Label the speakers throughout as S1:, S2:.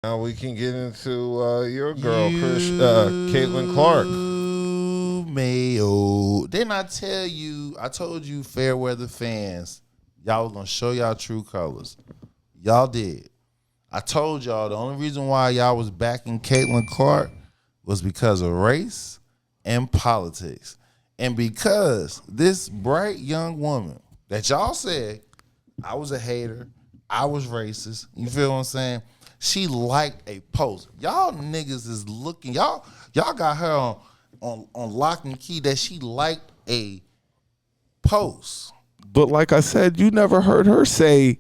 S1: Now we can get into your girl, Caitlin Clark.
S2: Mayo. Didn't I tell you? I told you, fair weather fans, y'all was gonna show y'all true colors. Y'all did. I told y'all the only reason why y'all was backing Caitlin Clark was because of race and politics, and because this bright young woman that y'all said I was a hater, I was racist. You feel what I'm saying? She liked a post. Y'all niggas is looking. Y'all got her on lock and key that she liked a post.
S3: But like I said, you never heard her say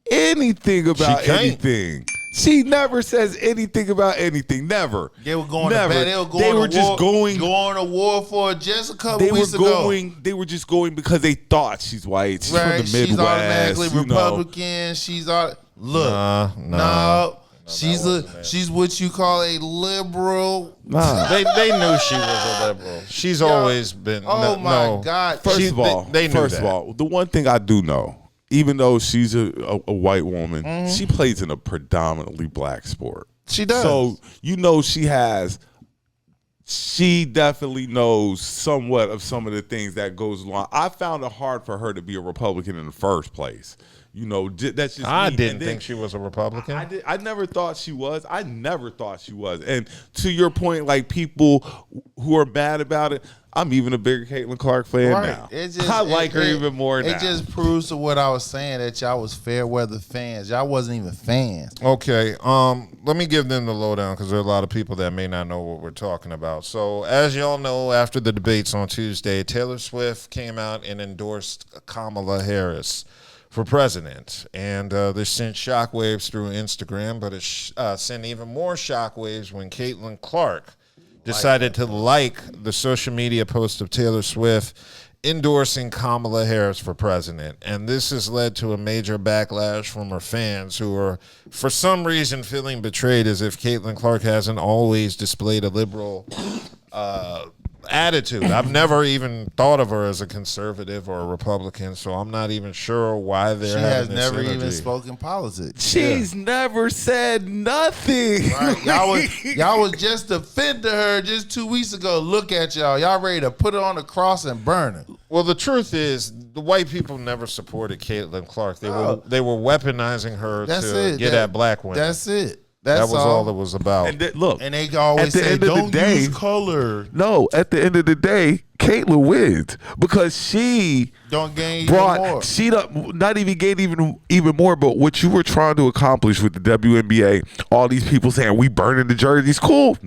S3: anything about anything. She never says anything about anything. Never.
S2: They were going
S3: never.
S2: to bed. They were going to war for just a couple weeks ago.
S3: They were just going because they thought she's white. She's
S2: right.
S3: from the Midwest.
S2: She's automatically Republican. She's look. No. She's what you call a liberal.
S1: Nah. They knew she was a liberal. She's always been.
S2: Oh my God!
S3: First of all, the one thing I do know, even though she's a white woman, she plays in a predominantly black sport.
S2: She does.
S3: So she definitely knows somewhat of some of the things that goes along. I found it hard for her to be a Republican in the first place. You know, that's just
S1: I didn't think she was a Republican.
S3: I never thought she was. I never thought she was. And to your point, like people who are mad about it, I'm even a bigger Caitlin Clark fan now. I like her even more now.
S2: It just proves to what I was saying that y'all was fair weather fans. Y'all wasn't even fans.
S1: Okay, let me give them the lowdown because there are a lot of people that may not know what we're talking about. So as y'all know, after the debates on Tuesday, Taylor Swift came out and endorsed Kamala Harris for president, and this sent shockwaves through Instagram, but it sent even more shockwaves when Caitlin Clark decided to like the social media post of Taylor Swift endorsing Kamala Harris for president. And this has led to a major backlash from her fans who are, for some reason, feeling betrayed as if Caitlin Clark hasn't always displayed a liberal attitude. I've never even thought of her as a conservative or a Republican, so I'm not even sure why they're having this
S2: never
S1: energy.
S2: even spoken politics.
S3: She's never said nothing.
S2: Right. Y'all was just defending her just 2 weeks ago. Look at y'all. Y'all ready to put it on the cross and burn it.
S1: Well, the truth is, the white people never supported Caitlin Clark. They were weaponizing her to get at black women.
S2: That's it.
S1: That was all it was about.
S3: And look,
S2: and they always say, don't use color.
S3: No, at the end of the day, Caitlyn wins because she
S2: don't gain even more.
S3: She not even gain even more. But what you were trying to accomplish with the WNBA, all these people saying we burning the jerseys, cool,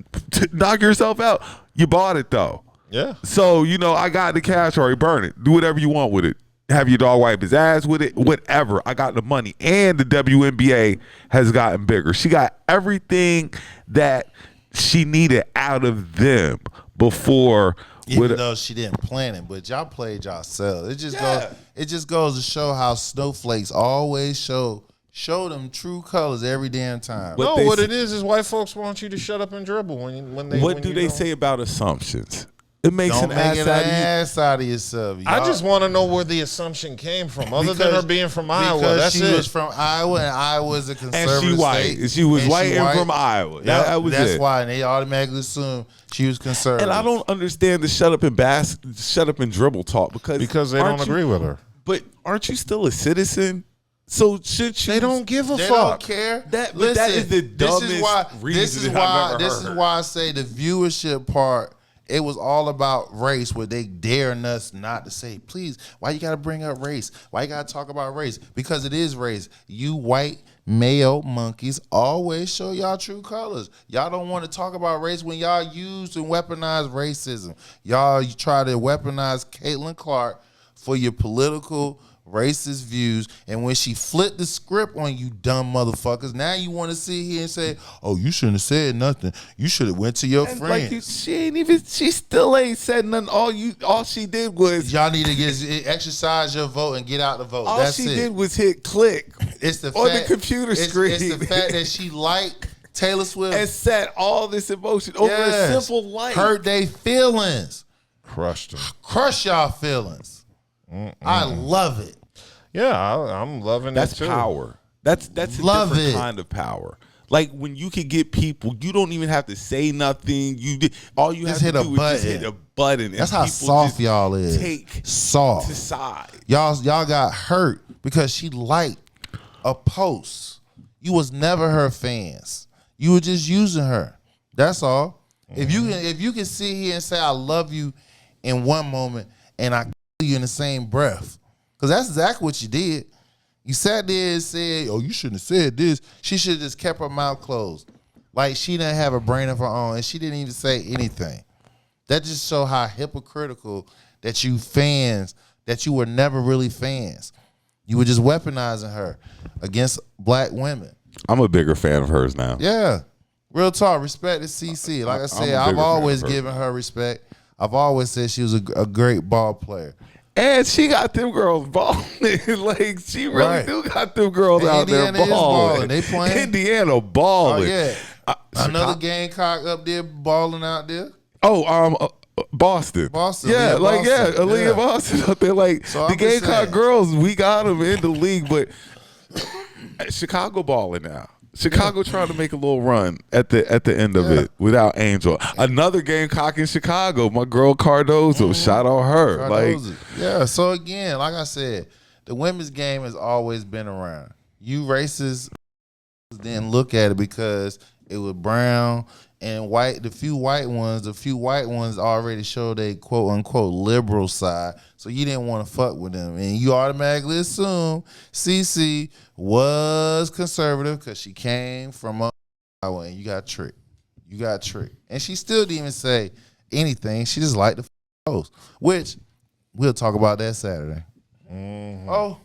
S3: knock yourself out. You bought it though.
S1: Yeah.
S3: So I got the cash already. Burn it. Do whatever you want with it. Have your dog wipe his ass with it, whatever. I got the money. And the WNBA has gotten bigger. She got everything that she needed out of them before.
S2: Even though she didn't plan it, but y'all played yourselves. It just goes to show how snowflakes always show them true colors every damn time.
S1: No, what it is white folks want you to shut up and dribble when they.
S3: What do they say about assumptions? It makes
S2: an ass out of yourself. Y'all.
S1: I just want to know where the assumption came from, other than her being from Iowa.
S2: Because
S1: she
S2: was from Iowa, and Iowa is a conservative
S3: and she white.
S2: state.
S3: She was white and from Iowa. That's
S2: why, and they automatically assume she was conservative.
S3: And I don't understand the shut up and dribble talk because
S1: they don't agree with her.
S3: But aren't you still a citizen? So should you?
S1: They don't give a fuck.
S2: They don't care.
S3: That is the dumbest reason I've ever heard.
S2: This is why I say the viewership part. It was all about race, where they daring us not to say, please, why you got to bring up race? Why you got to talk about race? Because it is race. You white male monkeys always show y'all true colors. Y'all don't want to talk about race when y'all use and weaponize racism. Y'all try to weaponize Caitlin Clark for your political racist views, and when she flipped the script on you dumb motherfuckers, now you want to sit here and say, oh, you shouldn't have said nothing. You should have went to your friends.
S3: She still ain't said nothing. All she did was,
S2: y'all need to exercise your vote and get out the vote.
S3: All she did was hit click
S2: it's the
S3: on
S2: fact,
S3: the computer screen.
S2: It's the fact that she liked Taylor Swift
S3: and set all this emotion over a simple like.
S2: Hurt their feelings.
S1: Crushed them.
S2: Crush y'all feelings. I love it.
S1: Yeah, I'm loving
S3: That's
S1: it too.
S3: power. That's a different kind of power. Like when you can get people, you don't even have to say nothing. All you have
S2: Just
S3: to
S2: hit a
S3: do is just
S2: button.
S3: hit a button.
S2: That's
S3: and
S2: how
S3: people
S2: soft
S3: just
S2: y'all is.
S3: Take
S2: soft
S3: to side.
S2: Y'all got hurt because she liked a post. You was never her fans. You were just using her. That's all. If you can sit here and say I love you in one moment and I kill you in the same breath, because that's exactly what you did. You sat there and said, "Oh, you shouldn't have said this." She should have just kept her mouth closed, like she didn't have a brain of her own, and she didn't even say anything. That just show how hypocritical that you fans, that you were never really fans. You were just weaponizing her against black women.
S3: I'm a bigger fan of hers now.
S2: Yeah. Real talk, respect to CC. Like I said,
S3: I'm a
S2: I've
S3: bigger
S2: always
S3: fan of her.
S2: given her respect. I've always said she was a great ball player.
S3: And she got them girls balling. Like, she really
S2: Right.
S3: do got them girls
S2: And
S3: out
S2: Indiana
S3: there
S2: is
S3: balling.
S2: balling. They playing.
S3: Indiana balling.
S2: Oh, yeah. Another
S3: Chicago-
S2: Gamecock up there balling out there.
S3: Boston.
S2: Boston,
S3: Yeah,
S2: Aaliyah
S3: like,
S2: Boston.
S3: yeah, Aaliyah
S2: Yeah.
S3: Boston up there. Like,
S2: So
S3: the
S2: I'm just
S3: Gamecock
S2: saying.
S3: girls, we got them in the league, but Chicago balling now. Chicago trying to make a little run at the end of it without Angel. Another Gamecock in Chicago. My girl Cardozo, shout out her. Like,
S2: Yeah, so again, like I said, the women's game has always been around. You racists didn't look at it because it was brown and white. The few white ones already showed a quote unquote liberal side. So you didn't want to fuck with them. And you automatically assume CC was conservative because she came from Iowa, and you got tricked. You got tricked. And she still didn't even say anything. She just liked the post, which we'll talk about that Saturday. Oh,